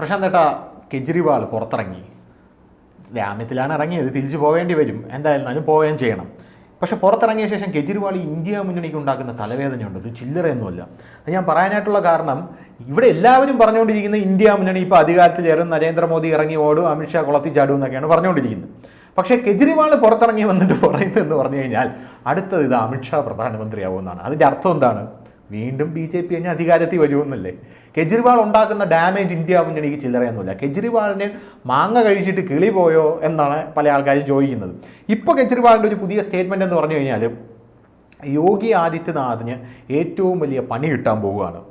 പ്രശാന്ത് ഏട്ടാ, കെജ്രിവാൾ പുറത്തിറങ്ങി. ജാമ്യത്തിലാണ് ഇറങ്ങിയത്, തിരിച്ചു പോവേണ്ടി വരും, എന്തായിരുന്നാലും പോവുകയും ചെയ്യണം. പക്ഷേ പുറത്തിറങ്ങിയ ശേഷം കെജ്രിവാൾ ഇന്ത്യ മുന്നണിക്ക് ഉണ്ടാക്കുന്ന തലവേദനയുണ്ട്, ഒരു ചില്ലറയൊന്നുമല്ല. അത് ഞാൻ പറയാനായിട്ടുള്ള കാരണം, ഇവിടെ എല്ലാവരും പറഞ്ഞുകൊണ്ടിരിക്കുന്ന ഇന്ത്യ മുന്നണി ഇപ്പോൾ അധികാരത്തിലേറും, നരേന്ദ്രമോദി ഇറങ്ങി ഓടും, അമിത്ഷാ കുളത്തി ചാടും എന്നൊക്കെയാണ് പറഞ്ഞുകൊണ്ടിരിക്കുന്നത്. പക്ഷേ കെജ്രിവാൾ പുറത്തിറങ്ങി വന്നിട്ട് പറയുന്നതെന്ന് പറഞ്ഞു കഴിഞ്ഞാൽ അടുത്തത് ഇത് അമിത്ഷാ പ്രധാനമന്ത്രിയാവുമെന്നാണ്. അതിൻ്റെ അർത്ഥം എന്താണ്? വീണ്ടും BJP തന്നെ അധികാരത്തിൽ വരുമെന്നല്ലേ? കെജ്രിവാൾ ഉണ്ടാക്കുന്ന ഡാമേജ് ഇന്ത്യ മുന്നണിക്ക് ചില്ലറയൊന്നുമില്ല. കെജ്രിവാളിന് മാങ്ങ കഴിച്ചിട്ട് കിളി പോയോ എന്നാണ് പല ആൾക്കാരും ചോദിക്കുന്നത്. ഇപ്പോൾ കെജ്രിവാളിൻ്റെ ഒരു പുതിയ സ്റ്റേറ്റ്മെൻറ്റ് എന്ന് പറഞ്ഞു കഴിഞ്ഞാൽ, യോഗി ആദിത്യനാഥിന് ഏറ്റവും വലിയ പണി കിട്ടാൻ പോവുകയാണ്.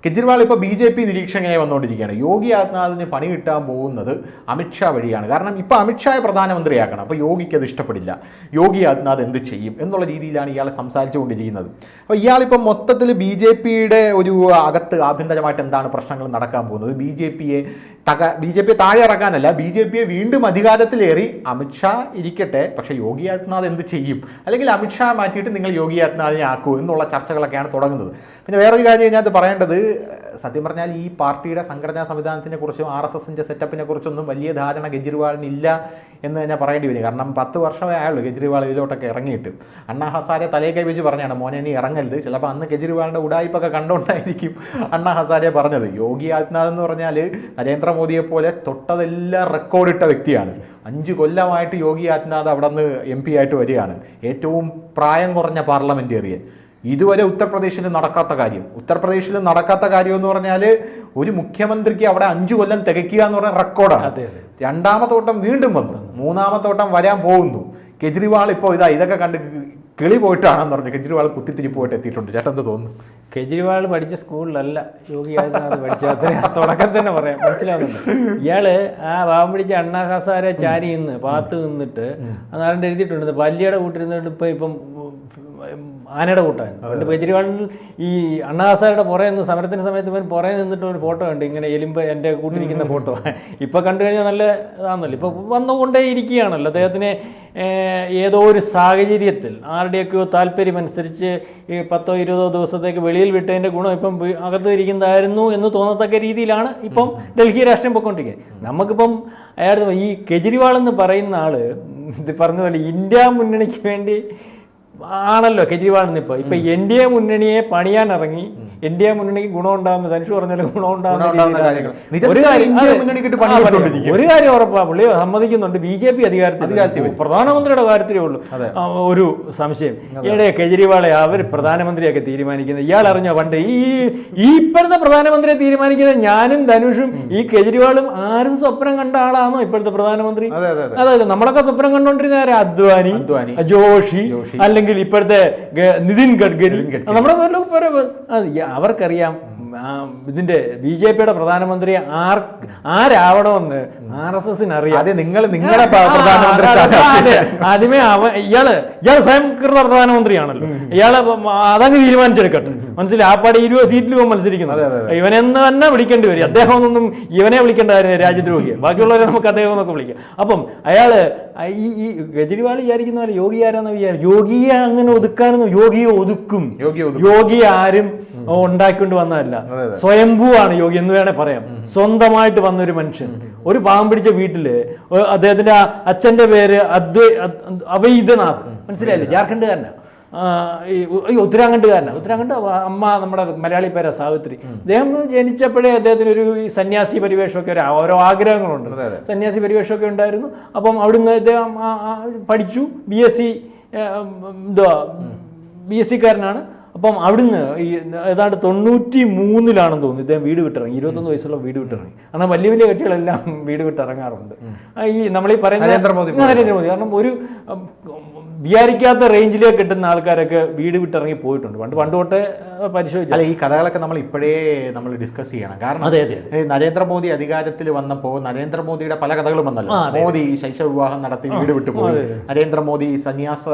കെജ്രിവാൾ ഇപ്പോൾ BJP നിരീക്ഷകനായി വന്നുകൊണ്ടിരിക്കുകയാണ്. യോഗി ആദിത്യനാഥിന് പണി കിട്ടാൻ പോകുന്നത് അമിത്ഷാ വഴിയാണ്. കാരണം ഇപ്പോൾ അമിത്ഷായെ പ്രധാനമന്ത്രിയാക്കണം, അപ്പോൾ യോഗിക്ക് അത് ഇഷ്ടപ്പെടില്ല. യോഗി ആദിത്യനാഥ് എന്ത് ചെയ്യും എന്നുള്ള രീതിയിലാണ് ഇയാൾ സംസാരിച്ചുകൊണ്ടിരിക്കുന്നത്. അപ്പോൾ ഇയാളിപ്പം മൊത്തത്തിൽ BJPയുടെ ഒരു അകത്ത് ആഭ്യന്തരമായിട്ട് എന്താണ് പ്രശ്നങ്ങൾ നടക്കാൻ പോകുന്നത്, BJP താഴെ ഇറക്കാനല്ല, BJPയെ വീണ്ടും അധികാരത്തിലേറി അമിത്ഷാ ഇരിക്കട്ടെ, പക്ഷേ യോഗി ആദിത്യനാഥ് എന്ത് ചെയ്യും, അല്ലെങ്കിൽ അമിത്ഷാ മാറ്റിയിട്ട് നിങ്ങൾ യോഗി ആദിത്യനാഥിനെ ആക്കൂ എന്നുള്ള ചർച്ചകളൊക്കെയാണ് തുടങ്ങുന്നത്. പിന്നെ വേറൊരു കാര്യം ഇതിനകത്ത് പറയേണ്ടത്, സത്യം പറഞ്ഞാൽ ഈ പാർട്ടിയുടെ സംഘടനാ സംവിധാനത്തിനെ കുറിച്ചും RSSന്റെ സെറ്റപ്പിനെ കുറിച്ചൊന്നും വലിയ ധാരണ കെജ്രിവാളിന് ഇല്ല എന്ന് തന്നെ പറയേണ്ടി വരും. കാരണം 10 വർഷമേ ആയുള്ളൂ കെജ്രിവാൾ ഇതിലോട്ടൊക്കെ ഇറങ്ങിയിട്ട്. അണ്ണാ ഹസാരെ തലയെ കൈ വെച്ച് പറഞ്ഞാണ്, മോനെ നീ ഇറങ്ങരുത്. ചിലപ്പോൾ അന്ന് കെജ്രിവാളിൻ്റെ ഉടായ്പൊക്കെ കണ്ടുകൊണ്ടായിരിക്കും അണ്ണാ ഹസാരെ പറഞ്ഞത്. യോഗി ആദിത്യനാഥ് എന്ന് പറഞ്ഞാൽ നരേന്ദ്രമോദിയെ പോലെ തൊട്ടതെല്ലാം റെക്കോർഡിട്ട വ്യക്തിയാണ്. 5 കൊല്ലമായിട്ട് യോഗി ആദിത്യനാഥ് അവിടെ നിന്ന് MP ആയിട്ട് വരികയാണ്. ഏറ്റവും പ്രായം കുറഞ്ഞ പാർലമെൻറ്റേറിയൻ. ഇതുവരെ ഉത്തർപ്രദേശിൽ നടക്കാത്ത കാര്യം എന്ന് പറഞ്ഞാൽ, ഒരു മുഖ്യമന്ത്രിക്ക് അവിടെ 5 കൊല്ലം തികയ്ക്കുക എന്ന് പറഞ്ഞാൽ റെക്കോർഡാണ്. രണ്ടാമത്തെ വട്ടം വീണ്ടും വന്നു, മൂന്നാമത്തെ വട്ടം വരാൻ പോകുന്നു. കെജ്രിവാൾ ഇപ്പോൾ ഇതൊക്കെ കണ്ട് കിളി പോയിട്ടാണെന്ന് പറഞ്ഞു കെജ്രിവാൾ കുത്തിത്തിരിപ്പ് പോയിട്ട് എത്തിയിട്ടുണ്ട്. ചേട്ടൻ എന്ത് തോന്നുന്നു? കെജ്രിവാൾ പഠിച്ച സ്കൂളിലല്ല യോഗി ആദിത്യനാഥ് പഠിച്ചാൽ തുടക്കം തന്നെ പറയാം, മനസ്സിലാവുന്നുണ്ട്. ഇയാള് ആ പാവം പിടിച്ച അണ്ണാ ഹസാരെ ചാരി നിന്ന് പാത്ത് നിന്നിട്ട് അതാണ്ട് എഴുതിയിട്ടുണ്ട്, പല്ലിയുടെ കൂട്ടിരുന്നിട്ട് ഇപ്പം ആനയുടെ കൂട്ടായിരുന്നു. പണ്ട് കെജ്രിവാളിൽ ഈ അണ്ണാ ഹസാരയുടെ പുറകെ നിന്ന് സമരത്തിൻ്റെ സമയത്ത് ഇവൻ പുറകെ നിന്നിട്ട് ഒരു ഫോട്ടോ ഉണ്ട്, ഇങ്ങനെ എലുമ്പ് എൻ്റെ കൂട്ടിരിക്കുന്ന ഫോട്ടോ. ഇപ്പം കണ്ടു കഴിഞ്ഞാൽ നല്ല ഇതാണെന്നല്ലോ, ഇപ്പം വന്നുകൊണ്ടേ ഇരിക്കുകയാണല്ലോ. അദ്ദേഹത്തിന് ഏതോ ഒരു സാഹചര്യത്തിൽ ആരുടെയൊക്കെയോ താല്പര്യമനുസരിച്ച് ഈ 10-20 ദിവസത്തേക്ക് വെളിയിൽ വിട്ടതിൻ്റെ ഗുണം ഇപ്പം അകത്ത് ഇരിക്കുന്നതായിരുന്നു എന്ന് തോന്നത്തക്ക രീതിയിലാണ് ഇപ്പം ഡൽഹി രാഷ്ട്രീയം പൊയ്ക്കൊണ്ടിരിക്കുന്നത്. നമുക്കിപ്പം ഈ കെജ്രിവാൾ എന്ന് പറയുന്ന ആൾ ഇത് പറഞ്ഞ പോലെ ഇന്ത്യ മുന്നണിക്ക് വേണ്ടി ആണല്ലോ കെജ്രിവാൾ ഇന്നിപ്പോൾ. ഇപ്പം NDA മുന്നണിയെ പണിയാൻ ഇറങ്ങി, NDA മുന്നണിക്ക് ഗുണം ഉണ്ടാകുന്ന ധനുഷ് പറഞ്ഞാലും ഗുണം ഉണ്ടാകുന്ന ഒരു കാര്യം ഉറപ്പാണ്, പുള്ളി സമ്മതിക്കുന്നുണ്ട്, BJP അധികാരത്തിൽ പ്രധാനമന്ത്രിയുടെ കാര്യത്തിലേ ഉള്ളൂ ഒരു സംശയം. ഈയിടെ കെജ്രിവാളെ അവർ പ്രധാനമന്ത്രിയൊക്കെ തീരുമാനിക്കുന്നത് ഇയാൾ അറിഞ്ഞോ? പണ്ട് ഈ ഇപ്പോഴത്തെ പ്രധാനമന്ത്രിയെ തീരുമാനിക്കുന്നത് ഞാനും ധനുഷും ഈ കെജ്രിവാളും ആരും സ്വപ്നം കണ്ട ആളാണോ ഇപ്പോഴത്തെ പ്രധാനമന്ത്രി? അതായത് നമ്മളൊക്കെ സ്വപ്നം കണ്ടോണ്ടിരുന്ന അദ്വാനി, ജോഷി, അല്ലെങ്കിൽ ഇപ്പോഴത്തെ നിതിൻ ഗഡ്കരി, നമ്മുടെ അവർക്കറിയാം ഇതിന്റെ BJPയുടെ പ്രധാനമന്ത്രി ആരാവണമെന്ന് RSSന് അറിയാം. ആദ്യമേ ഇയാള് സ്വയംകൃത പ്രധാനമന്ത്രിയാണല്ലോ, ഇയാള് അതങ്ങ് തീരുമാനിച്ചെടുക്കട്ടെ, മനസ്സിലായി? ആ പാടി 20 സീറ്റിൽ പോകാൻ മത്സരിക്കുന്നത് ഇവനെന്ന് തന്നെ വിളിക്കേണ്ടി വരും. അദ്ദേഹം ഒന്നും ഇവനെ വിളിക്കേണ്ടതായിരുന്നു, രാജ്യദ്രോഹിയെ. ബാക്കിയുള്ളവരെ നമുക്ക് അദ്ദേഹം എന്നൊക്കെ വിളിക്കാം. അപ്പം അയാള് ഈ കെജ്രിവാൾ വിചാരിക്കുന്ന പോലെ യോഗി ആരാന്ന് വിചാരിക്കും. യോഗിയെ അങ്ങനെ ഒതുക്കാനൊന്നും, യോഗിയെ ഒതുക്കും. യോഗി ആരും ഉണ്ടാക്കിക്കൊണ്ട് വന്നതല്ല, സ്വയംഭൂവാണ് യോഗി എന്ന് വേണേ പറയാം. സ്വന്തമായിട്ട് വന്നൊരു മനുഷ്യൻ. ഒരു പാവം പിടിച്ച വീട്ടില് അദ്ദേഹത്തിന്റെ അച്ഛന്റെ പേര് അവൈദ്യനാഥ്, മനസ്സിലായില്ലേ? ജാർഖണ്ഡുകാരനാണ്, ഉത്തരാഖണ്ഡ് അമ്മ നമ്മുടെ മലയാളി പേരാ സാവിത്രി. അദ്ദേഹം ജനിച്ചപ്പോഴേ അദ്ദേഹത്തിന് ഒരു സന്യാസി പരിവേഷമൊക്കെ ഓരോ ആഗ്രഹങ്ങളുണ്ട്, സന്യാസി പരിവേഷമൊക്കെ ഉണ്ടായിരുന്നു. അപ്പം അവിടുന്ന് അദ്ദേഹം പഠിച്ചു, BSc കാരനാണ്. അപ്പം അവിടുന്ന് ഏതാണ്ട് 93-ലാണെന്ന് തോന്നുന്നു ഇദ്ദേഹം വീട് വിട്ടിറങ്ങി. 21 വയസ്സുള്ള വീട് വിട്ടിറങ്ങി. കാരണം വലിയ വലിയ കക്ഷികളെല്ലാം വീട് വിട്ടിറങ്ങാറുണ്ട്. നമ്മളീ പറയുന്ന നരേന്ദ്രമോദി. കാരണം ഒരു വിചാരിക്കാത്ത റേഞ്ചിലേക്ക് കിട്ടുന്ന ആൾക്കാരൊക്കെ വീട് വിട്ടിറങ്ങി പോയിട്ടുണ്ട്. പണ്ട് തൊട്ടേ പരിശോധിച്ചു. ഈ കഥകളൊക്കെ നമ്മൾ ഡിസ്കസ് ചെയ്യണം. കാരണം നരേന്ദ്രമോദി അധികാരത്തിൽ വന്നപ്പോൾ നരേന്ദ്രമോദിയുടെ പല കഥകളും വന്നല്ലോ. മോദി ശൈശവ വിവാഹം നടത്തി വീട് വിട്ടുപോയി, നരേന്ദ്രമോദി സന്യാസ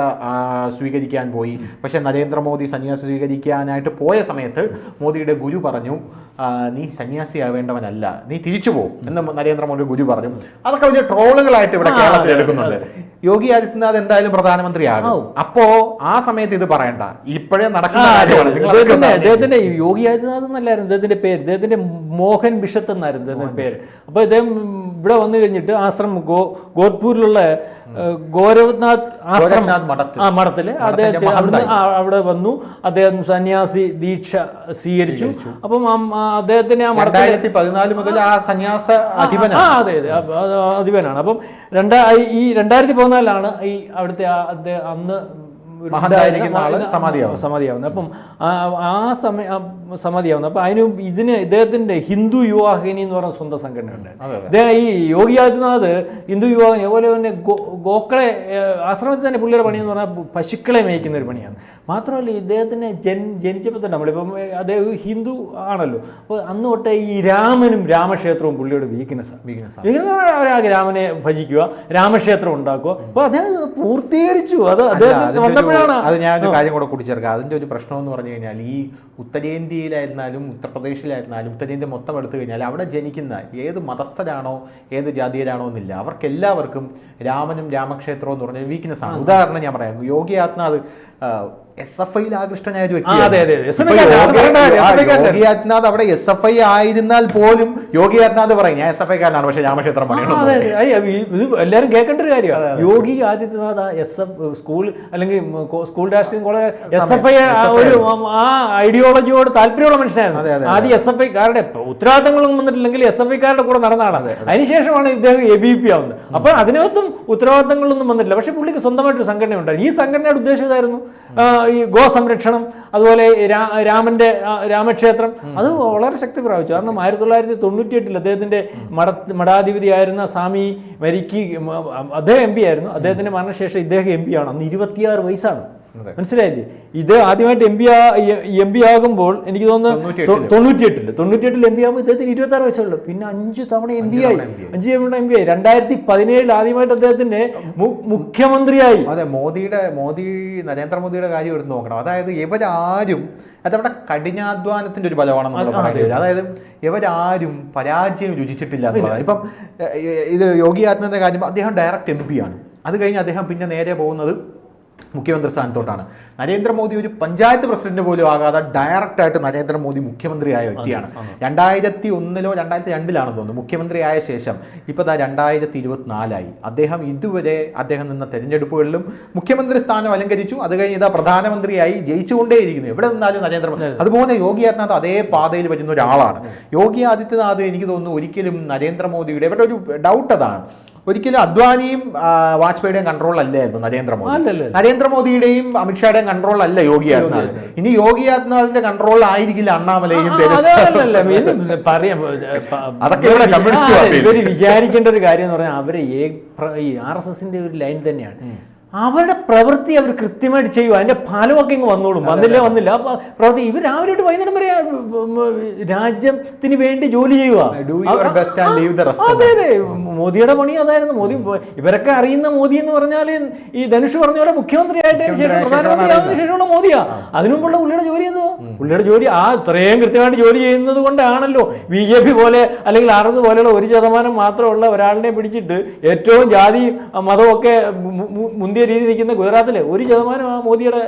സ്വീകരിക്കാൻ പോയി. പക്ഷെ നരേന്ദ്രമോദി സന്യാസം സ്വീകരിക്കാനായിട്ട് പോയ സമയത്ത് മോദിയുടെ ഗുരു പറഞ്ഞു, നീ സന്യാസിയാവേണ്ടവനല്ല, നീ തിരിച്ചു പോകും എന്ന് നരേന്ദ്രമോദി ഗുരു പറഞ്ഞു. അതൊക്കെ വലിയ ട്രോളുകളായിട്ട് ഇവിടെ കേരളത്തിൽ എടുക്കുന്നുണ്ട്. യോഗി ആദിത്യനാഥ് എന്തായാലും പ്രധാനമന്ത്രിയാകും. അപ്പോ ആ സമയത്ത് ഇത് പറയണ്ട, ഇപ്പോഴേ നടക്കുന്ന അദ്ദേഹത്തിന്റെ യോഗി ആദിത്യനാഥ് എന്നല്ലായിരുന്നു ഇദ്ദേഹത്തിന്റെ പേര്, ഇദ്ദേഹത്തിന്റെ മോഹൻ ബിഷത്ത് എന്നായിരുന്നു ഇദ്ദേഹത്തിന്റെ പേര്. അപ്പൊ ഇദ്ദേഹം ഇവിടെ വന്നു കഴിഞ്ഞിട്ട് ആശ്രമം ഗോത്പൂരിലുള്ള ഗോരഖ്നാഥ് മഠത്തില് അദ്ദേഹം അവിടെ വന്നു. അദ്ദേഹം സന്യാസി ദീക്ഷ സ്വീകരിച്ചു. അപ്പം അദ്ദേഹത്തിന് ആ മഠത്തിൽ 2014 മുതൽ ആ സന്യാസ അധിപനാണ്. അപ്പം 2014 ഈ അവിടുത്തെ അന്ന് സമാധിയാവുന്നത്. അപ്പം ആ സമാധിയാവുന്നത്. അപ്പം ഇതിന് ഇദ്ദേഹത്തിന്റെ ഹിന്ദു യുവാഹിനി എന്ന് പറയുന്ന സ്വന്തം സംഘടനയുണ്ട്. ഇദ്ദേഹം ഈ യോഗി ആദിത്യനാഥ് ഹിന്ദു യുവാഹിനി അതുപോലെ തന്നെ ഗോക്കളെ ആശ്രമത്തിൽ തന്നെ പുള്ളിയുടെ പണിയെന്ന് പറഞ്ഞാൽ പശുക്കളെ മേയ്ക്കുന്ന ഒരു പണിയാണ്. മാത്രമല്ല ഇദ്ദേഹത്തിന് ജനിച്ചപ്പോൾ തന്നെ നമ്മളിപ്പം അദ്ദേഹം ഹിന്ദു ആണല്ലോ. അപ്പോൾ അന്ന് തൊട്ടേ ഈ രാമനും രാമക്ഷേത്രവും പുള്ളിയുടെ വീക്ക്നെസ്സാണ്. രാമനെ ഭജിക്കുക, രാമക്ഷേത്രം ഉണ്ടാക്കുക. അപ്പോൾ അദ്ദേഹം പൂർത്തീകരിച്ചു. അത് അത് ഞാനൊരു കാര്യം കൂടെ കൂട്ടിച്ചേർക്കാം. അതിൻ്റെ ഒരു പ്രശ്നം എന്ന് പറഞ്ഞു കഴിഞ്ഞാൽ ഈ ഉത്തരേന്ത്യയിലായിരുന്നാലും ഉത്തർപ്രദേശിലായിരുന്നാലും ഉത്തരേന്ത്യ മൊത്തം എടുത്തു കഴിഞ്ഞാൽ അവിടെ ജനിക്കുന്ന ഏത് മതസ്ഥരാണോ ഏത് ജാതിയിലാണോ എന്നില്ല, അവർക്കെല്ലാവർക്കും രാമനും രാമക്ഷേത്രവും എന്ന് പറഞ്ഞ വീക്ക്നെസ് ആണ്. ഉദാഹരണം ഞാൻ പറയാം, യോഗി ആദിത്യനാഥ് SFIയിൽ ആകൃഷ്ടനായ ഒരു വ്യക്തിയാണ്. യോഗി ആദിത്യനാഥ് അവിടെ SFI ആയിരുന്നാൽ പോലും യോഗി ആദിത്യനാഥ് പറയും ഞാൻ SFI കാരനാണ്, പക്ഷേ രാമക്ഷേത്രം പണിയണം. എല്ലാവരും കേൾക്കേണ്ട ഒരു കാര്യമാണ്. യോഗി ആദിത്യനാഥ് സ്കൂൾ അല്ലെങ്കിൽ സ്കൂൾ രാഷ്ട്രീയം SFI ഒരു ആ ഐഡിയോളജിയോട് താല്പര്യമുള്ള മനുഷ്യനായിരുന്നു. ആദ്യം SFI കാരുടെ ഉത്തരവാദിത്തങ്ങളൊന്നും വന്നിട്ടില്ലെങ്കിൽ SFI കാരുടെ കൂടെ നടന്നതാണ്. അതിനുശേഷമാണ് ഇദ്ദേഹം ABP ആവുന്നത്. അപ്പോൾ അതിനകത്തും ഉത്തരവാദിത്തങ്ങളൊന്നും വന്നിട്ടില്ല. പക്ഷേ പുള്ളിക്ക് സ്വന്തമായിട്ടൊരു സംഘടന ഉണ്ടായിരുന്നു. ഈ സംഘടനയുടെ ഉദ്ദേശം ഇതായിരുന്നു, ഈ ഗോ സംരക്ഷണം, അതുപോലെ രാമന്റെ രാമക്ഷേത്രം. അത് വളരെ ശക്തി പ്രാപിച്ചു. കാരണം 1998 അദ്ദേഹത്തിന്റെ മഠാധിപതിയായിരുന്ന സ്വാമി മരിക്ക് അദ്ദേഹം MP ആയിരുന്നു. അദ്ദേഹത്തിന്റെ മരണശേഷം ഇദ്ദേഹം MP ആണ്. അന്ന് 26 വയസ്സാണ്. മനസ്സിലായില്ലേ? ഇത് ആദ്യമായിട്ട് MP ആകുമ്പോൾ എനിക്ക് തോന്നുന്നു 98 MP ആകുമ്പോൾ ഇദ്ദേഹത്തിന് 26 വയസ്സുള്ളൂ. പിന്നെ 5 തവണ MP ആയി. 5 തവണ MP ആയി. 2017 ആദ്യമായിട്ട് അദ്ദേഹത്തിന്റെ മുഖ്യമന്ത്രിയായി. അതെ, നരേന്ദ്രമോദിയുടെ കാര്യം എടുത്ത് നോക്കണം. അതായത് ഇവരാരും അതവിടെ കഠിനാധ്വാനത്തിന്റെ ഒരു ബലമാണെന്ന് നമ്മൾ പറയുന്നത്. അതായത് ഇവരാരും പരാജയം രുചിച്ചിട്ടില്ല എന്നുള്ളതാണ്. ഇപ്പം ഇത് യോഗി ആദിത്യനാഥിന്റെ കാര്യം, അദ്ദേഹം ഡയറക്റ്റ് MP ആണ്. അത് കഴിഞ്ഞ് അദ്ദേഹം പിന്നെ നേരെ പോകുന്നത് മുഖ്യമന്ത്രി സ്ഥാനത്തോട്ടാണ്. നരേന്ദ്രമോദി ഒരു പഞ്ചായത്ത് പ്രസിഡന്റ് പോലും ആകാതെ ഡയറക്റ്റായിട്ട് നരേന്ദ്രമോദി മുഖ്യമന്ത്രിയായ വ്യക്തിയാണ്. 2001 2002 തോന്നുന്നു മുഖ്യമന്ത്രിയായ ശേഷം ഇപ്പോൾ 2024 അദ്ദേഹം ഇതുവരെ നിന്ന തെരഞ്ഞെടുപ്പുകളിലും മുഖ്യമന്ത്രി സ്ഥാനം അലങ്കരിച്ചു. അത് കഴിഞ്ഞ് പ്രധാനമന്ത്രിയായി ജയിച്ചുകൊണ്ടേയിരിക്കുന്നു. എവിടെ നിന്നാലും നരേന്ദ്രമോദി. അതുപോലെ യോഗി ആദിത്യനാഥ് അതേ പാതയിൽ വരുന്ന ഒരാളാണ്. യോഗി ആദിത്യനാഥ് എനിക്ക് തോന്നുന്നു ഒരിക്കലും നരേന്ദ്രമോദിയുടെ ഇവിടെ ഒരു ഡൗട്ട് അതാണ്, ഒരിക്കലും അദ്വാനിയും വാജ്പേയിയുടെയും കൺട്രോൾ അല്ലായിരുന്നു നരേന്ദ്രമോദിയുടെയും അമിത്ഷായുടെയും കൺട്രോൾ അല്ല യോഗി ആദിത്യനാഥ്. ഇനി യോഗി ആദിത്യനാഥിന്റെ കൺട്രോൾ ആയിരിക്കില്ല അണ്ണാമലയും. ഇവര് വിചാരിക്കേണ്ട ഒരു കാര്യം എന്ന് പറഞ്ഞാൽ അവര് ഈ RSSന്റെ ഒരു ലൈൻ തന്നെയാണ്. അവരുടെ പ്രവൃത്തി അവർ കൃത്യമായിട്ട് ചെയ്യുക, അതിന്റെ ഫലമൊക്കെ ഇങ്ങ് വന്നോളും. വന്നില്ല പ്രവൃത്തി ഇവർ രാവിലെ തൊട്ട് വൈകുന്നേരം വരെ രാജ്യത്തിന് വേണ്ടി ജോലി ചെയ്യുക. അതെ, മോദിയുടെ പണി അതായിരുന്നു. മോദി ഇവരൊക്കെ അറിയുന്ന മോദി എന്ന് പറഞ്ഞാൽ ഈ ധനുഷ് പറഞ്ഞ പോലെ മുഖ്യമന്ത്രിയായിട്ടതിന് ശേഷം പ്രധാനമന്ത്രിയായതിനു ശേഷമുള്ള മോദിയാ. അതിനുമുള്ള പുള്ളിയുടെ ജോലി എന്തോ, പുള്ളിയുടെ ജോലി ഇത്രയും കൃത്യമായിട്ട് ജോലി ചെയ്യുന്നത് കൊണ്ടാണല്ലോ BJP പോലെ അല്ലെങ്കിൽ RS പോലെയുള്ള 1% മാത്രമുള്ള ഒരാളിനെ പിടിച്ചിട്ട് ഏറ്റവും ജാതി മതവും ഒക്കെ മുന്തിയ രീതി നിൽക്കുന്ന ഗുജറാത്തിലെ 1% ആ മോദിയുടെ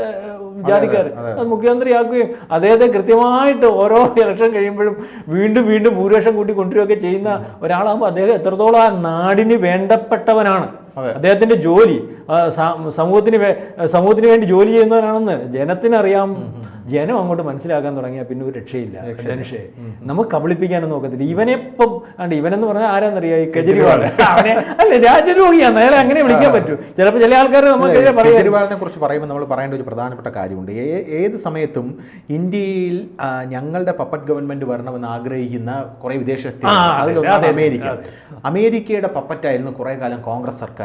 ജാതിക്കാർ അത് മുഖ്യമന്ത്രിയാക്കുകയും അദ്ദേഹത്തെ കൃത്യമായിട്ട് ഓരോ ഇലക്ഷൻ കഴിയുമ്പോഴും വീണ്ടും ഭൂരിപക്ഷം കൂട്ടി കൊണ്ടുവരികയൊക്കെ ചെയ്യുന്ന ഒരാളാകുമ്പോൾ അദ്ദേഹം എത്രത്തോളം ആ നാടിന് വേണ്ടപ്പെട്ടവനാണ്. അദ്ദേഹത്തിന്റെ ജോലി സമൂഹത്തിന് വേണ്ടി ജോലി ചെയ്യുന്നവരാണെന്ന് ജനത്തിനറിയാം. ജനം അങ്ങോട്ട് മനസ്സിലാക്കാൻ തുടങ്ങിയാൽ പിന്നെ ഒരു രക്ഷയില്ല. ധനുഷേ നമുക്ക് കബളിപ്പിക്കാനൊന്നും നോക്കത്തില്ല. ഇവനെന്ന് പറഞ്ഞാൽ ആരാന്നറിയാം, ഈ കെജ്രിവാൾ. അവനെ അല്ലെ രാജ്യദ്രോഹിയാണ്, അയാളെ അങ്ങനെ വിളിക്കാൻ പറ്റൂ. ചിലപ്പോൾ ചില ആൾക്കാർ നമുക്കെതിരെ പറയാം. കെജ്രിവാളിനെ കുറിച്ച് പറയുമ്പോൾ നമ്മൾ പറയേണ്ട ഒരു പ്രധാനപ്പെട്ട കാര്യമുണ്ട്. ഏത് സമയത്തും ഇന്ത്യയിൽ ഞങ്ങളുടെ പപ്പറ്റ് ഗവൺമെന്റ് വരണമെന്ന് ആഗ്രഹിക്കുന്ന കുറെ വിദേശ ശക്തികൾ. അമേരിക്കയുടെ പപ്പറ്റായിരുന്നു കുറെ കാലം കോൺഗ്രസ് സർക്കാർ.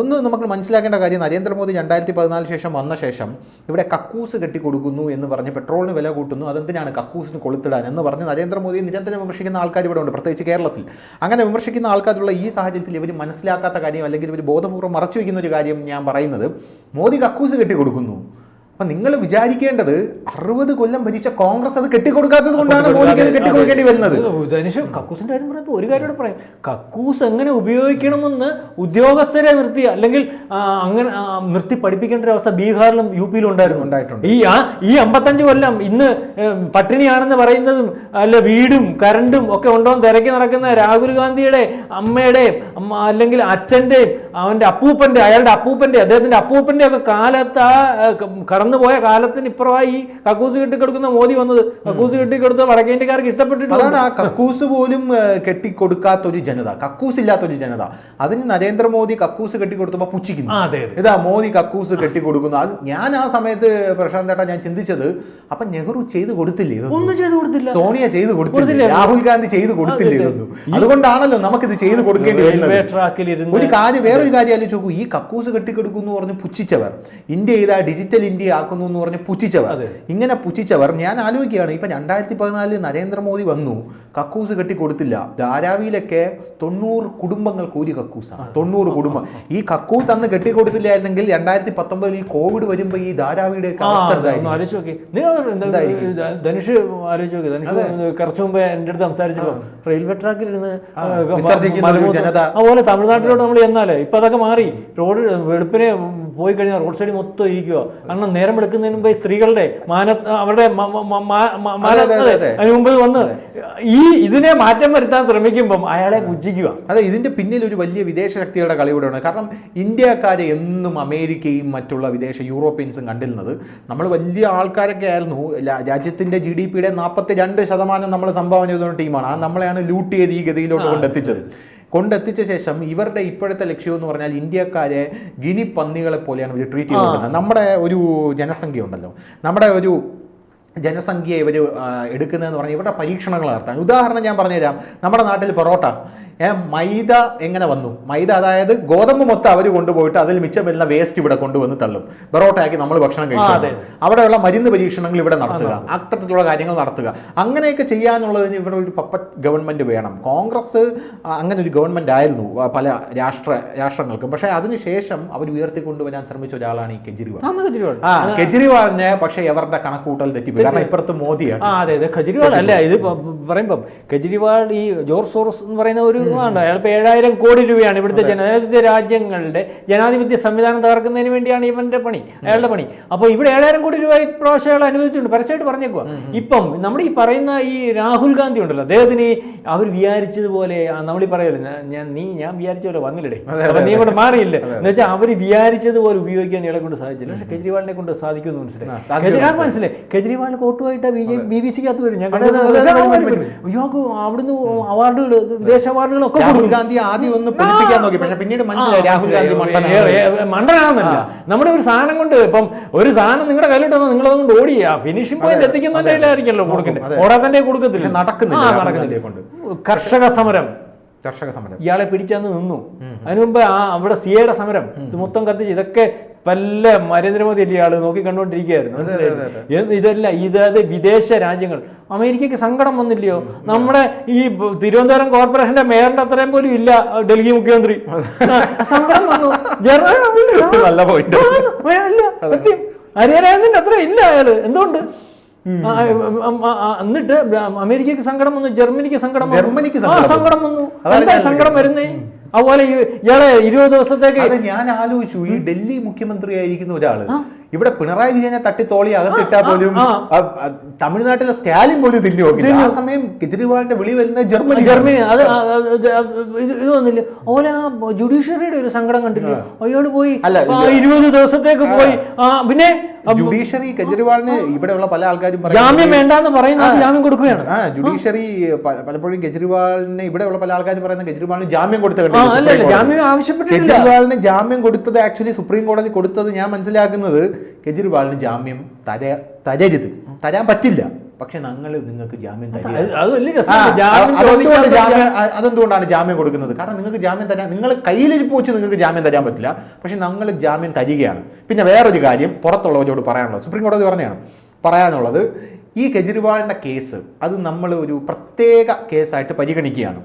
ഒന്ന് നമുക്ക് മനസ്സിലാക്കേണ്ട കാര്യം, നരേന്ദ്രമോദി 2014 ശേഷം വന്ന ശേഷം ഇവിടെ കക്കൂസ് കെട്ടിക്കൊടുക്കുന്നു എന്ന് പറഞ്ഞ് പെട്രോളിന് വില കൂട്ടുന്നു, അതെന്തിനാണ് കക്കൂസിന് കൊളുത്തിടാൻ എന്ന് പറഞ്ഞ് നരേന്ദ്രമോദിയെ നിരന്തരം വിമർശിക്കുന്ന ആൾക്കാർ ഇവിടെ ഉണ്ട്, പ്രത്യേകിച്ച് കേരളത്തിൽ. അങ്ങനെ വിമർശിക്കുന്ന ആൾക്കാരുള്ള ഈ സാഹചര്യത്തിൽ ഇവർ മനസ്സിലാക്കാത്ത കാര്യം അല്ലെങ്കിൽ ഇവർ ബോധപൂർവ്വം മറച്ചു വയ്ക്കുന്ന ഒരു കാര്യം ഞാൻ പറയുന്നത്, മോദി കക്കൂസ് കെട്ടിക്കൊടുക്കുന്നു, അപ്പൊ നിങ്ങൾ വിചാരിക്കേണ്ടത് 60 കൊല്ലം ഭരിച്ച കോൺഗ്രസ് അത് കെട്ടിക്കൊടുക്കാത്തത് കൊണ്ടാണ് മോദിക്ക് അത് കെട്ടിക്കൊടുക്കേണ്ടി വരുന്നത്. ധനുഷ് കക്കൂസിന്റെ കാര്യം പറഞ്ഞപ്പോൾ ഒരു കാര്യം പറയാം. കക്കൂസ് എങ്ങനെ ഉപയോഗിക്കണമെന്ന് ഉദ്യോഗസ്ഥരെ നിർത്തി അല്ലെങ്കിൽ അങ്ങനെ നിർത്തി പഠിപ്പിക്കേണ്ട ഒരു അവസ്ഥ ബീഹാറിലും യു പിയിലും ഉണ്ടായിട്ടുണ്ട്. ഈ 55 കൊല്ലം ഇന്ന് പട്ടിണിയാണെന്ന് പറയുന്നതും അല്ല വീടും കറണ്ടും ഒക്കെ ഉണ്ടോ എന്ന് തിരക്കി നടക്കുന്ന രാഹുൽ ഗാന്ധിയുടെ അമ്മയുടെ അല്ലെങ്കിൽ അച്ഛൻ്റെയും അവൻ്റെ അപ്പൂപ്പൻ്റെ അയാളുടെ അപ്പൂപ്പൻ്റെ അദ്ദേഹത്തിൻ്റെ അപ്പൂപ്പൻ്റെ ഒക്കെ കാലത്ത് കടന്നുപോയ കാലത്തിന് ഇപ്പുറമായി ഈ കക്കൂസ് കെട്ടിക്കൊടുക്കുന്ന മോദി വന്നത്. കക്കൂസ് കെട്ടിക്കൊടുത്ത വടക്കേന്ത്യക്കാർക്ക് ഇഷ്ടപ്പെട്ടിട്ടുണ്ട്. അതാണ് ആ കക്കൂസ് പോലും കെട്ടിക്കൊടുക്കാത്തൊരു ജനത, കക്കൂസ് ഇല്ലാത്തൊരു ജനത. അതിന് നരേന്ദ്രമോദി കക്കൂസ് കെട്ടിക്കൊടുത്തപ്പോൾ പുച്ഛിക്കുന്നു. ഇതാ മോദി കക്കൂസ് കെട്ടിക്കൊടുക്കുന്നു. അത് ഞാൻ ആ സമയത്ത് പ്രശാന്ത് ചേട്ടാ ഞാൻ ചിന്തിച്ചത്, അപ്പൊ നെഹ്റു ചെയ്ത് കൊടുത്തില്ലേ? ഒന്നും ചെയ്ത് കൊടുത്തില്ല. സോണിയ ചെയ്ത് കൊടുത്തില്ല, രാഹുൽ ഗാന്ധി ചെയ്ത് കൊടുത്തില്ലേ? ഇതൊന്നും അതുകൊണ്ടാണല്ലോ നമുക്കിത് ചെയ്ത് കൊടുക്കേണ്ടി വരുന്നത്. വേറൊരു കാര്യം ആലോചിച്ച് നോക്കൂ. ഈ കക്കൂസ് കെട്ടിക്കൊടുക്കുന്നു പറഞ്ഞ് പുച്ഛിച്ചവർ, ഇന്ത്യ ഇതാ ഡിജിറ്റൽ ഇന്ത്യ ആക്കുന്നു എന്ന് പറഞ്ഞ് പുച്ഛിച്ചവർ, ഇങ്ങനെ പുച്ഛിച്ചവർ, ഞാൻ ആലോചിക്കുകയാണ് ഇപ്പൊ 2014 നരേന്ദ്രമോദി വന്നു, കക്കൂസ് കെട്ടിക്കൊടുത്തില്ല. ധാരാവിയിലൊക്കെ 90 കുടുംബങ്ങൾ കൂലി കക്കൂസാണ്. 90 കുടുംബം. ഈ കക്കൂസ് അന്ന് കെട്ടിക്കൊടുത്തില്ലായിരുന്നെങ്കിൽ 2019 ഈ കോവിഡ് വരുമ്പോ ഈ ധാരാവിയുടെ ധനുഷ് ആലോചിച്ച് നോക്കി. ധനുഷ് കുറച്ചു മുമ്പ് എന്റെ അടുത്ത് സംസാരിച്ചപ്പോ റെയിൽവേ ട്രാക്കിൽ ഇരുന്ന് ജനത, അതുപോലെ തമിഴ്നാട്ടിലോട്ട് നമ്മൾ ചെന്നാലേ ഇപ്പൊ അതൊക്കെ മാറി. റോഡ് വെളുപ്പിനെ പോയി കഴിഞ്ഞാൽ റോഡ് സൈഡ് മൊത്തം ഇരിക്കുക. കാരണം നേരം എടുക്കുന്നതിന് മുമ്പ് സ്ത്രീകളുടെ അവരുടെ അതിന് മുമ്പ് വന്ന് ഇതിനെ മാറ്റം വരുത്താൻ ശ്രമിക്കുമ്പം അയാളെ പുച്ഛിക്കുക. അതെ, ഇതിന്റെ പിന്നിൽ ഒരു വലിയ വിദേശ ശക്തികളുടെ കളി കൂടെയാണ്. കാരണം ഇന്ത്യക്കാരെ എന്നും അമേരിക്കയും മറ്റുള്ള വിദേശ യൂറോപ്യൻസും കണ്ടിരുന്നത് നമ്മൾ വലിയ ആൾക്കാരൊക്കെ ആയിരുന്നു. രാജ്യത്തിന്റെ GDP-യുടെ 42% നമ്മൾ സംഭാവന ചെയ്ത ടീമാണ്. നമ്മളെയാണ് ലൂട്ട് ചെയ്ത് ഈ ഗതിയിലോട്ട് കൊണ്ടെത്തിച്ച ശേഷം ഇവരുടെ ഇപ്പോഴത്തെ ലക്ഷ്യം എന്ന് പറഞ്ഞാൽ ഇന്ത്യക്കാരെ ഗിനി പന്നികളെ പോലെയാണ് ഇവർ ട്രീറ്റ് ചെയ്തുകൊണ്ടിരുന്നത്. നമ്മുടെ ഒരു ജനസംഖ്യ ഉണ്ടല്ലോ, നമ്മുടെ ഒരു ജനസംഖ്യ ഇവർ എടുക്കുന്നതെന്ന് പറഞ്ഞാൽ ഇവരുടെ പരീക്ഷണങ്ങൾ നടത്താൻ. ഉദാഹരണം ഞാൻ പറഞ്ഞുതരാം. നമ്മുടെ നാട്ടിൽ പൊറോട്ട മൈദ എങ്ങനെ വന്നു? മൈദ അതായത് ഗോതമ്പ് മൊത്തം അവർ കൊണ്ടുപോയിട്ട് അതിൽ മിച്ചം വരുന്ന വേസ്റ്റ് ഇവിടെ കൊണ്ടുവന്ന് തള്ളും, പൊറോട്ടയാക്കി നമ്മൾ ഭക്ഷണം കഴിക്കുക. അവിടെയുള്ള മരുന്ന് പരീക്ഷണങ്ങൾ ഇവിടെ നടത്തുക, അത്തരത്തിലുള്ള കാര്യങ്ങൾ നടത്തുക. അങ്ങനെയൊക്കെ ചെയ്യാനുള്ളതിന് ഇവിടെ ഒരു പപ്പറ്റ് ഗവൺമെന്റ് വേണം. കോൺഗ്രസ് അങ്ങനെ ഒരു ഗവൺമെന്റ് ആയിരുന്നു പല രാഷ്ട്രങ്ങൾക്കും. പക്ഷേ അതിനുശേഷം അവർ ഉയർത്തിക്കൊണ്ടുവരാൻ ശ്രമിച്ച ഒരാളാണ് ഈ കെജ്രിവാൾ. കെജ്രിവാളിനെ പക്ഷേ അവരുടെ കണക്കൂട്ടൽ തെറ്റിപ്പോയി. കാരണം ഇപ്പുറത്ത് മോദിയാണ്. അതെ, കെജ്രിവാൾ അല്ല ഇത് പറയുമ്പം കെജ്രിവാൾ ഈ ജോർജ് സോറോസ് എന്ന് പറയുന്ന ഒരു അയാൾ ഇപ്പൊ 7000 കോടി രൂപയാണ് ഇവിടുത്തെ ജനാധിപത്യ രാജ്യങ്ങളുടെ ജനാധിപത്യ സംവിധാനം തകർക്കുന്നതിന് വേണ്ടിയാണ് ഇവന്റെ പണി, അയാളുടെ പണി. അപ്പോൾ ഇവിടെ 7000 കോടി രൂപ ഇപ്രാവശ്യം അയാൾ അനുവദിച്ചിട്ടുണ്ട്, പരസ്യമായിട്ട് പറഞ്ഞേക്കുക. ഇപ്പം നമ്മുടെ ഈ പറയുന്ന ഈ രാഹുൽ ഗാന്ധി ഉണ്ടല്ലോ, അദ്ദേഹത്തിന് അവർ വിചാരിച്ചതുപോലെ നമ്മൾ ഈ പറയല്ലോ ഞാൻ വിചാരിച്ച പോലെ വന്നില്ലേ, അപ്പൊ നീ ഇവിടെ മാറിയില്ലേ എന്ന് വെച്ചാൽ അവർ വിചാരിച്ചതുപോലെ ഉപയോഗിക്കാൻ ഇയാളെ കൊണ്ട് സാധിച്ചില്ല. പക്ഷെ കെജ്രിവാളിനെ കൊണ്ട് സാധിക്കുമെന്ന് മനസ്സിലായി. കെജ്രിവാൾ കോട്ടുമായിട്ട് BBC-ക്കകത്ത് വരും. ഞാൻ അവിടുന്ന് അവാർഡുകൾ, വിദേശ അവാർഡുകളൊക്കെ രാഹുൽ ഗാന്ധി ആദ്യം ഒന്ന് പിടിപ്പിക്കാൻ നോക്കി, പക്ഷെ പിന്നീട് മനസ്സിലായി രാഹുൽ ഗാന്ധി മണ്ടനാണെന്നല്ല. നമ്മുടെ ഒരു സാധനം കൊണ്ട് ഇപ്പം ഒരു സാധനം നിങ്ങളുടെ കയ്യിലോട്ട് വന്നാൽ നിങ്ങൾ അതുകൊണ്ട് ഓടി ഫിനിഷിംഗ് പോയിന്റ് എത്തിക്കുന്നതിലായിരിക്കല്ലോ കൊടുക്കേണ്ടത്. ഓടാത്തന്റെ കൊടുക്കത്തില്ല, നടക്കുന്നില്ല. കർഷക സമരം ഇയാളെ പിടിച്ചന്ന് നിന്നു. അതിനു മുമ്പ് അവിടെ സിയുടെ സമരം ഇത് മൊത്തം കത്തിച്ച് ഇതൊക്കെ പല നരേന്ദ്രമോദി അല്ലേ ആള് നോക്കി കണ്ടുകൊണ്ടിരിക്കുകയായിരുന്നു. മനസ്സിലായി? ഇതത് വിദേശ രാജ്യങ്ങൾ, അമേരിക്കയ്ക്ക് സങ്കടം വന്നില്ലയോ? നമ്മുടെ ഈ തിരുവനന്തപുരം കോർപ്പറേഷന്റെ മേയറിന്റെ അത്രയും പോലും ഇല്ല ഡൽഹി മുഖ്യമന്ത്രി. സങ്കടം വന്നു. സത്യം ഹരിയാനന്റെ അത്ര ഇല്ല അയാള്. എന്തുകൊണ്ട്? എന്നിട്ട് അമേരിക്കക്ക് സങ്കടം വന്നു, ജർമ്മനിക്ക് സങ്കടം വന്നു. എന്താ സങ്കടം വരുന്നേ? അതുപോലെ ഇയാളെ 20 ദിവസത്തേക്ക് ഞാൻ ആലോചിച്ചു, ഈ ഡൽഹി മുഖ്യമന്ത്രി ആയിരിക്കുന്ന ഒരാള് ഇവിടെ പിണറായി വിജയനെ തട്ടിത്തോളി അകത്തിട്ടാൽ പോലും തമിഴ്നാട്ടിലെ സ്റ്റാലിൻ പോലും തിരിഞ്ഞു നോക്കില്ല. ആ സമയം കെജ്രിവാളിന്റെ വിളി വരുന്ന ജർമ്മനി. അത് ഇത് വന്നില്ല. അതുപോലെ ആ ജുഡീഷ്യറിയുടെ ഒരു സങ്കടം കണ്ടില്ല. അയാള് പോയി 20 ദിവസത്തേക്ക് പോയി. പിന്നെ ജുഡീഷ്യറി കെജ്രിവാളിന് ഇവിടെയുള്ള പല ആൾക്കാരും ജാമ്യം വേണ്ടെന്ന് പറയുന്നത് ജാമ്യം കൊടുക്കുകയാണ്. ജുഡീഷ്യറി പലപ്പോഴും കെജ്രിവാളിന് ഇവിടെയുള്ള പല ആൾക്കാരും പറയുന്ന കെജ്രിവാളിന് ജാമ്യം കൊടുത്ത ജാമ്യം ആവശ്യപ്പെട്ടില്ല. കെജ്രിവാളിന് ജാമ്യം കൊടുത്തത് ആക്ച്വലി സുപ്രീം കോടതി കൊടുത്തത് ഞാൻ മനസ്സിലാക്കുന്നത് കെജ്രിവാളിന് ജാമ്യം തരാൻ പറ്റില്ല, പക്ഷെ നിങ്ങൾക്ക് ജാമ്യം അതെന്തുകൊണ്ടാണ് ജാമ്യം കൊടുക്കുന്നത്? കാരണം നിങ്ങൾക്ക് ജാമ്യം തരാൻ, നിങ്ങൾ കയ്യിലിരിപ്പ് വെച്ച് നിങ്ങൾക്ക് ജാമ്യം തരാൻ പറ്റില്ല, പക്ഷെ ഞങ്ങൾ ജാമ്യം തരികയാണ്. പിന്നെ വേറൊരു കാര്യം പുറത്തുള്ളവരോട് പറയാനുള്ളത്, സുപ്രീം കോടതി പറയാനുള്ളത്, ഈ കെജ്രിവാളിൻ്റെ കേസ് അത് നമ്മൾ ഒരു പ്രത്യേക കേസായിട്ട് പരിഗണിക്കുകയാണ്.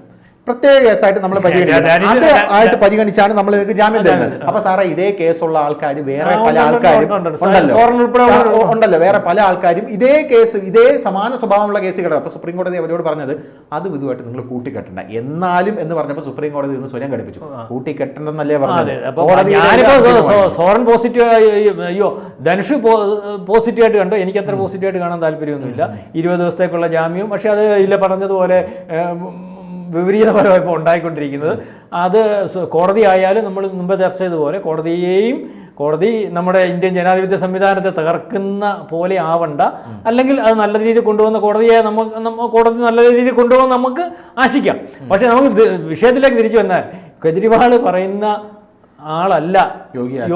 പ്രത്യേക കേസായിട്ട് നമ്മൾ പരിഗണിക്കുന്നത്. അത് ആയിട്ട് പരിഗണിച്ചാണ് നമ്മൾ നിങ്ങൾക്ക് ജാമ്യം തരുന്നത്. അപ്പൊ സാറേ, ഇതേ കേസുള്ള ആൾക്കാർ വേറെ പല ആൾക്കാരും ഉണ്ടല്ലോ, വേറെ പല ആൾക്കാരും ഇതേ കേസ്, ഇതേ സമാന സ്വഭാവമുള്ള കേസുകൾ. അപ്പൊ സുപ്രീം കോടതി അവരോട് പറഞ്ഞത് അതും ഇതുമായിട്ട് നിങ്ങൾ കൂട്ടിക്കെട്ടണ്ട. എന്നാലും എന്ന് പറഞ്ഞപ്പോൾ സുപ്രീം കോടതി ഒന്ന് സ്വയം ഘടിപ്പിച്ചു. കൂട്ടിക്കെട്ടണ്ടെന്നല്ലേ പറഞ്ഞത്. സോറൻ പോസിറ്റീവ്, അയ്യോ ധനുഷ് പോസിറ്റീവായിട്ട് കണ്ടോ, എനിക്ക് അത്ര പോസിറ്റീവായിട്ട് കാണാൻ താല്പര്യമൊന്നുമില്ല. 20 ദിവസത്തേക്കുള്ള ജാമ്യം. പക്ഷെ അത് ഇല്ല പറഞ്ഞതുപോലെ വിപരീതപരമായി ഇപ്പോൾ ഉണ്ടായിക്കൊണ്ടിരിക്കുന്നത്. അത് കോടതി ആയാലും നമ്മൾ മുമ്പ് ചർച്ച ചെയ്തതുപോലെ കോടതി നമ്മുടെ ഇന്ത്യൻ ജനാധിപത്യ സംവിധാനത്തെ തകർക്കുന്ന പോലെ ആവണ്ട. അല്ലെങ്കിൽ അത് നല്ല രീതിയിൽ കൊണ്ടുവന്ന കോടതി നല്ല രീതിയിൽ കൊണ്ടുപോകാൻ നമുക്ക് ആശിക്കാം. പക്ഷെ നമുക്ക് വിഷയത്തിലേക്ക് തിരിച്ചു വന്നാൽ കേജ്രിവാൾ പറയുന്ന ആളല്ല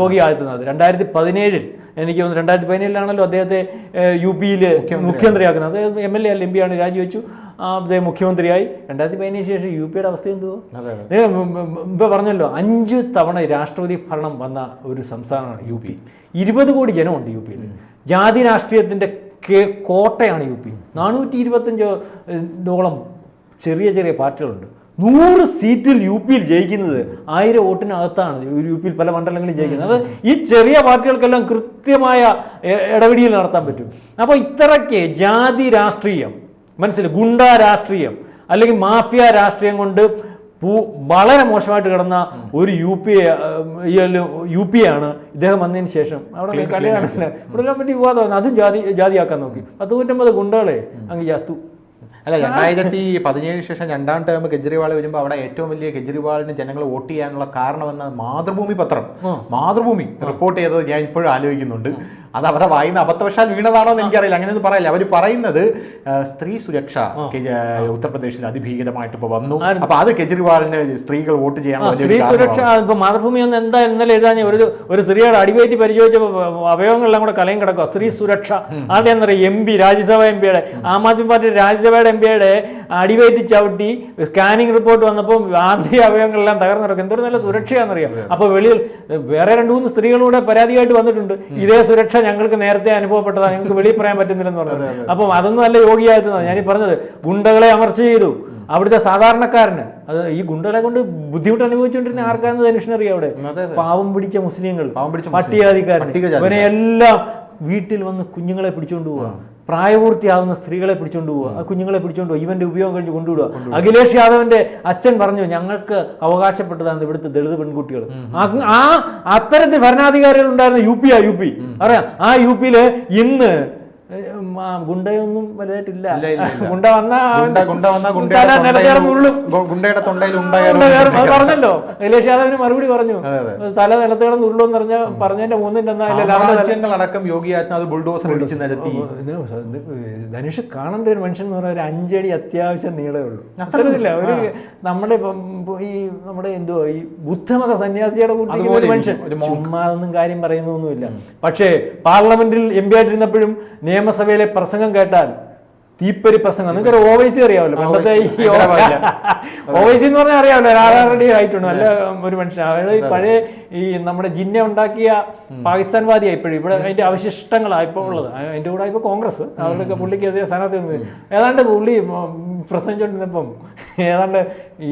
യോഗി ആദിത്യനാഥ്. 2017 എനിക്ക് തോന്നുന്നു 2017 അദ്ദേഹത്തെ UP-ൽ മുഖ്യമന്ത്രിയാക്കുന്നത്. അദ്ദേഹം MLA അല്ല, MP ആണ്, രാജിവെച്ചു. അദ്ദേഹം മുഖ്യമന്ത്രിയായി. 2017 ശേഷം UP-യുടെ അവസ്ഥ എന്തുവോ ഇപ്പൊ പറഞ്ഞല്ലോ. 5 തവണ രാഷ്ട്രപതി ഭരണം വന്ന ഒരു സംസ്ഥാനമാണ് UP. 20 കോടി ജനമുണ്ട് UP-ൽ. ജാതി രാഷ്ട്രീയത്തിന്റെ കോട്ടയാണ് UP. 425 ചെറിയ പാർട്ടികളുണ്ട്. 100 സീറ്റിൽ UP-ൽ ജയിക്കുന്നത് 1000 വോട്ടിനകത്താണ് UP-ൽ പല മണ്ഡലങ്ങളിൽ ജയിക്കുന്നത്. അത് ഈ ചെറിയ പാർട്ടികൾക്കെല്ലാം കൃത്യമായ ഇടപെടൽ നടത്താൻ പറ്റും. അപ്പോൾ ഇത്രയ്ക്ക് ജാതി രാഷ്ട്രീയം, മനസ്സിലായി, ഗുണ്ട രാഷ്ട്രീയം അല്ലെങ്കിൽ മാഫിയ രാഷ്ട്രീയം കൊണ്ട് വളരെ മോശമായിട്ട് കിടന്ന ഒരു UP ആണ് ഇദ്ദേഹം വന്നതിന് ശേഷം അവിടെ കല്യാണം ഇവിടെ പറ്റി വിവാദമാണ്. അതും ജാതിയാക്കാൻ നോക്കി. 150 ഗുണ്ടകളെ അങ്ങ് ചത്തു. അല്ല, 2017 ശേഷം 2ാം ടേം കെജ്രിവാൾ വരുമ്പോൾ അവിടെ ഏറ്റവും വലിയ കെജ്രിവാളിന് ജനങ്ങൾ വോട്ട് ചെയ്യാനുള്ള കാരണമെന്ന് മാതൃഭൂമി റിപ്പോർട്ട് ചെയ്തത് ഞാൻ ഇപ്പോഴും ആലോചിക്കുന്നുണ്ട്. അത് അവരുടെ വായിന്ന് അബദ്ധവശാൽ വീണതാണോ എന്ന് എനിക്കറിയില്ല. അങ്ങനെയൊന്നും പറയില്ല. അവർ പറയുന്നത് സ്ത്രീ സുരക്ഷ ഉത്തർപ്രദേശിൽ അതിഭീകരമായിട്ട് ഇപ്പോൾ വന്നു. അപ്പൊ അത് കെജ്രിവാളിന് സ്ത്രീകൾ വോട്ട് ചെയ്യാനുള്ള സ്ത്രീ സുരക്ഷ. ഇപ്പൊ മാതൃഭൂമി ഒന്ന് എന്താ ഇന്നലെ എഴുതാൻ ഒരു സ്ത്രീയുടെ അടിവേറ്റി പരിശോധിച്ച അവയവങ്ങളെല്ലാം കൂടെ കലയും കിടക്കുക. സ്ത്രീ സുരക്ഷ ആരുടെ എന്നറിയാം? MP, രാജ്യസഭ MP-യുടെ, ആം ആദ്മി പാർട്ടി രാജ്യസഭയുടെ MP-യുടെ അടിവേറ്റി ചവിട്ടി സ്കാനിങ് റിപ്പോർട്ട് വന്നപ്പോൾ ആന്തരിക അവയവങ്ങളെല്ലാം തകർന്നു കിടക്കും. എന്തൊരു നല്ല സുരക്ഷയാണെന്നറിയാം. അപ്പൊ വെളിയിൽ വേറെ 2-3 സ്ത്രീകളൂടെ പരാതിയായിട്ട് വന്നിട്ടുണ്ട്. ഇതേ സുരക്ഷ ഞങ്ങൾക്ക് നേരത്തെ അനുഭവപ്പെട്ടതാണ്, ഞങ്ങൾക്ക് വെളിയിൽ പറയാൻ പറ്റുന്നില്ലെന്ന് പറഞ്ഞത്. അപ്പം അതൊന്നും അല്ല യോഗി ആദിത്യനാഥ്. ഞാനീ പറഞ്ഞത് ഗുണ്ടകളെ അമർച്ച ചെയ്തു. അവിടുത്തെ സാധാരണക്കാരന് അത് ഈ ഗുണ്ടകളെ കൊണ്ട് ബുദ്ധിമുട്ട് അനുഭവിച്ചുകൊണ്ടിരുന്ന ആർക്കാണെന്ന് ധനുഷിനറിയാം. അവിടെ പാവം പിടിച്ച മുസ്ലിങ്ങൾ, പട്ടികജാതിക്കാരൻ, ഇവനെയെല്ലാം വീട്ടിൽ വന്ന് കുഞ്ഞുങ്ങളെ പിടിച്ചുകൊണ്ട് പോവുക, പ്രായപൂർത്തിയാവുന്ന സ്ത്രീകളെ പിടിച്ചുകൊണ്ട് പോവുക, ആ കുഞ്ഞുങ്ങളെ പിടിച്ചുകൊണ്ട് പോവുക, ഇവന്റെ ഉപയോഗം കഴിഞ്ഞ് കൊണ്ടുവിടുക. അഖിലേഷ് യാദവിന്റെ അച്ഛൻ പറഞ്ഞു, ഞങ്ങൾക്ക് അവകാശപ്പെട്ടതാണ് ഇവിടുത്തെ ദളിത് പെൺകുട്ടികൾ. അത്തരത്തിൽ ഭരണാധികാരികൾ ഉണ്ടായിരുന്ന UP അറിയാം. ആ UP-ൽ ഇന്ന് ഗുണ്ടയൊന്നും വലുതായിട്ടില്ല. ഗുണ്ട പറഞ്ഞല്ലോ. അഖിലേഷ് യാദവിന് മറുപടി പറഞ്ഞു, തല നിലത്ത് കിടന്ന് ഉരുളെന്ന് പറഞ്ഞതിന്റെ 3 യോഗി ആദിത്യനാഥ് ബുൾഡോസർ ഇടിച്ച് നിരത്തി. ധനുഷ് കാണേണ്ട ഒരു മനുഷ്യൻ എന്ന് പറഞ്ഞാൽ 5 അടി അത്യാവശ്യം നീളേ ഉള്ളൂ. അത്രയില്ല. ഒരു നമ്മുടെ എന്തോ ഈ ബുദ്ധമത സന്യാസിയുടെ കൂട്ടി മനുഷ്യൻ ചുമ്മാതൊന്നും കാര്യം പറയുന്നൊന്നുമില്ല. പക്ഷേ പാർലമെന്റിൽ MP ആയിട്ടിരുന്നപ്പോഴും നിയമസഭയിലെ പ്രസംഗം കേട്ടാൽ തീപ്പരി പ്രസംഗം. നിങ്ങൾക്ക് OWC അറിയാമല്ലോ. പണ്ടത്തെ ഈ OWC എന്ന് പറഞ്ഞാൽ അറിയാമല്ലോ, രാധാറെഡ്ഡി ആയിട്ടുണ്ട് നല്ല ഒരു മനുഷ്യൻ. അയാൾ പഴയ ഈ നമ്മുടെ ജിന്നെ ഉണ്ടാക്കിയ പാകിസ്ഥാൻവാദിയായി ഇപ്പോഴും. ഇവിടെ അതിന്റെ അവശിഷ്ടങ്ങളാണ് ഇപ്പോൾ ഉള്ളത്. അതിന്റെ കൂടെ ഇപ്പോൾ കോൺഗ്രസ് അവരുടെയൊക്കെ പുള്ളിക്കെതിരെ സ്ഥാനാർത്ഥി ഏതാണ്ട് പുള്ളി പ്രസംഗിച്ചുകൊണ്ടിരുന്നപ്പം ഏതാണ്ട്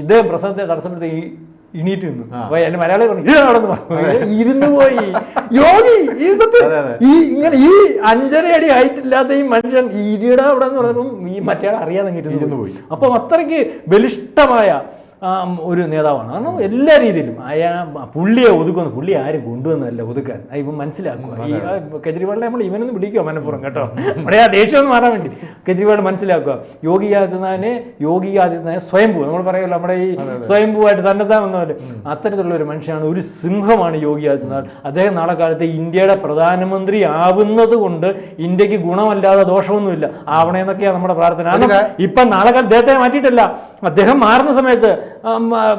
ഇത് പ്രസംഗത്തെ തടസ്സപ്പെടുത്തി ഇണീറ്റ് നിന്നു. അപ്പൊ എന്റെ മലയാളി പറഞ്ഞു ഇരുന്നു പോയി. യോഗി ഈ ഇങ്ങനെ ഈ 5.5 അടി ഹൈറ്റ് ഇല്ലാത്ത ഈ മനുഷ്യൻ ഇരിയുടെ അവിടെ എന്ന് പറഞ്ഞപ്പം ഈ മറ്റേ അറിയാതെ ഇരുന്നു പോയി. അപ്പം അത്രയ്ക്ക് ബലിഷ്ഠമായ ഒരു നേതാവാണ്. കാരണം എല്ലാ രീതിയിലും പുള്ളിയെ ഒതുക്കുന്നു. പുള്ളി ആരും കൊണ്ടുവന്നതല്ല ഒതുക്കാൻ. ഇപ്പം മനസ്സിലാക്കുക. ഈ കെജ്രിവാളിനെ നമ്മൾ ഇവനൊന്നും പിടിക്കുക മനഃപൂർവ്വം കേട്ടോ. അവിടെ ആ ദേഷ്യം മാറാൻ വേണ്ടി കെജ്രിവാൾ മനസ്സിലാക്കുക. യോഗി ആദിത്യനാഥ് സ്വയംഭൂ, നമ്മൾ പറയുമല്ലോ നമ്മുടെ ഈ സ്വയംഭൂവായിട്ട് തന്നെത്താൻ വന്നവര്, അത്തരത്തിലുള്ള ഒരു മനുഷ്യനാണ്. ഒരു സിംഹമാണ് യോഗി ആദിത്യനാഥ്. അദ്ദേഹം നാളെ കാലത്ത് ഇന്ത്യയുടെ പ്രധാനമന്ത്രി ആവുന്നത് കൊണ്ട് ഇന്ത്യക്ക് ഗുണമല്ലാതെ ദോഷമൊന്നുമില്ല. ആവണേന്നൊക്കെയാണ് നമ്മുടെ പ്രാർത്ഥന. ഇപ്പം നാളെ കാലത്ത് അദ്ദേഹത്തെ മാറ്റിയിട്ടില്ല. അദ്ദേഹം മാറുന്ന സമയത്ത്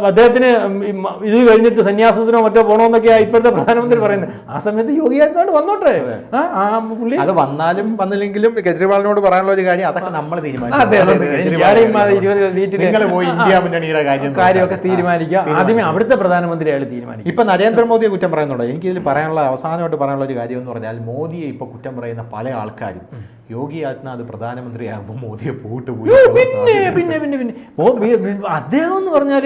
അദ്ദേഹത്തിന് ഇത് കഴിഞ്ഞിട്ട് സന്യാസത്തിനോ മറ്റോ പോകണമെന്നൊക്കെയാ ഇപ്പോഴത്തെ പ്രധാനമന്ത്രി പറയുന്നത്. ആ സമയത്ത് യോഗി ആദിത്യനാഥ് വന്നോട്ടെ. പുള്ളി അത് വന്നാലും വന്നില്ലെങ്കിലും കെജ്രിവാളിനോട് പറയാനുള്ള ഒരു കാര്യം അതൊക്കെ നമ്മൾ കാര്യമൊക്കെ തീരുമാനിക്കുക. ആദ്യമേ അവിടുത്തെ പ്രധാനമന്ത്രി അയാൾ തീരുമാനിക്കും. ഇപ്പൊ നരേന്ദ്രമോദിയെ കുറ്റം പറയുന്നുണ്ടോ? എനിക്കിതിൽ പറയാനുള്ള അവസാനമായിട്ട് പറയാനുള്ള ഒരു കാര്യം എന്ന് പറഞ്ഞാൽ, മോദിയെ ഇപ്പൊ കുറ്റം പറയുന്ന പല ആൾക്കാരും യോഗി ആദിത്യനാഥ് പ്രധാനമന്ത്രിയാകുമ്പോൾ മോദിയെ പോയിട്ട് അദ്ദേഹം എന്ന് പറഞ്ഞാൽ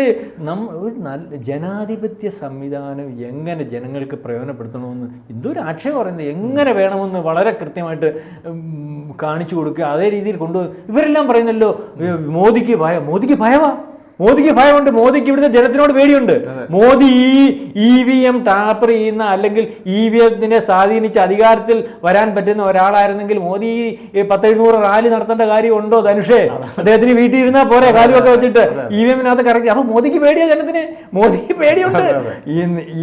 ഒരു നല്ല ജനാധിപത്യ സംവിധാനം എങ്ങനെ ജനങ്ങൾക്ക് പ്രയോജനപ്പെടുത്തണമെന്ന് എന്തൊരു ആക്ഷേപം പറയുന്നത്, എങ്ങനെ വേണമെന്ന് വളരെ കൃത്യമായിട്ട് കാണിച്ചു കൊടുക്കുക, അതേ രീതിയിൽ കൊണ്ടുപോകും. ഇവരെല്ലാം പറയുന്നല്ലോ മോദിക്ക് ഭയമുണ്ട്, മോദിക്ക് ഇവിടുത്തെ ജനത്തിനോട് പേടിയുണ്ട്. മോദി EVM ടാപ്പർ ചെയ്യുന്ന അല്ലെങ്കിൽ EVMനെ സ്വാധീനിച്ച് അധികാരത്തിൽ വരാൻ പറ്റുന്ന ഒരാളായിരുന്നെങ്കിൽ മോദി 10-700 റാലി നടത്തേണ്ട കാര്യമുണ്ടോ ധനുഷേ? അദ്ദേഹത്തിന് വീട്ടിൽ ഇരുന്നാൽ പോരെ, കാലുമൊക്കെ വെച്ചിട്ട് EVMനകത്ത് കറക്റ്റ്. അപ്പൊ മോദിക്ക് പേടിയാ ജനത്തിന്, മോദിക്ക് പേടിയുണ്ട്.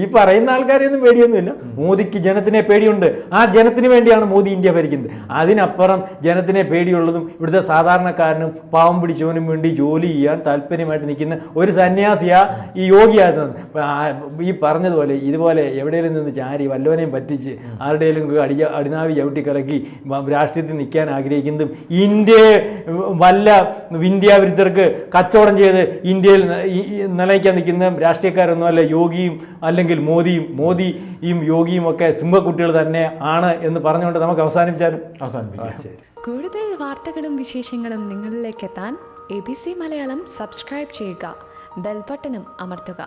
ഈ പറയുന്ന ആൾക്കാരെയൊന്നും പേടിയൊന്നുമില്ല, മോദിക്ക് ജനത്തിനെ പേടിയുണ്ട്. ആ ജനത്തിന് വേണ്ടിയാണ് മോദി ഇന്ത്യ ഭരിക്കുന്നത്. അതിനപ്പുറം ജനത്തിനെ പേടിയുള്ളതും ഇവിടുത്തെ സാധാരണക്കാരനും പാവം പിടിച്ചവനും വേണ്ടി ജോലി ചെയ്യാൻ താല്പര്യമായിട്ട് നിൽക്കുന്ന ഒരു സന്യാസിയാ ഈ യോഗി ആദിത്യനാഥ്. ഈ പറഞ്ഞതുപോലെ ഇതുപോലെ എവിടെയെങ്കിലും നിന്ന് ചാരി വല്ലവനെയും പറ്റിച്ച് ആരുടെയും അടിനാവി ചവിട്ടിക്കലക്കി രാഷ്ട്രീയത്തിൽ നിൽക്കാൻ ആഗ്രഹിക്കുന്നതും ഇന്ത്യ വിരുദ്ധർക്ക് കച്ചവടം ചെയ്ത് ഇന്ത്യയിൽ നിലനിൽക്കാൻ നിൽക്കുന്ന രാഷ്ട്രീയക്കാരൊന്നുമല്ല യോഗിയും അല്ലെങ്കിൽ മോദിയും യോഗിയും ഒക്കെ സിംഹക്കുട്ടികൾ തന്നെ ആണ് എന്ന് പറഞ്ഞുകൊണ്ട് നമുക്ക് അവസാനിപ്പിക്കാം. കൂടുതൽ വാർത്തകളും വിശേഷങ്ങളും നിങ്ങളിലേക്ക് എത്താൻ ABC മലയാളം സബ്സ്ക്രൈബ് ചെയ്യുക, ബെൽ ബട്ടണും അമർത്തുക.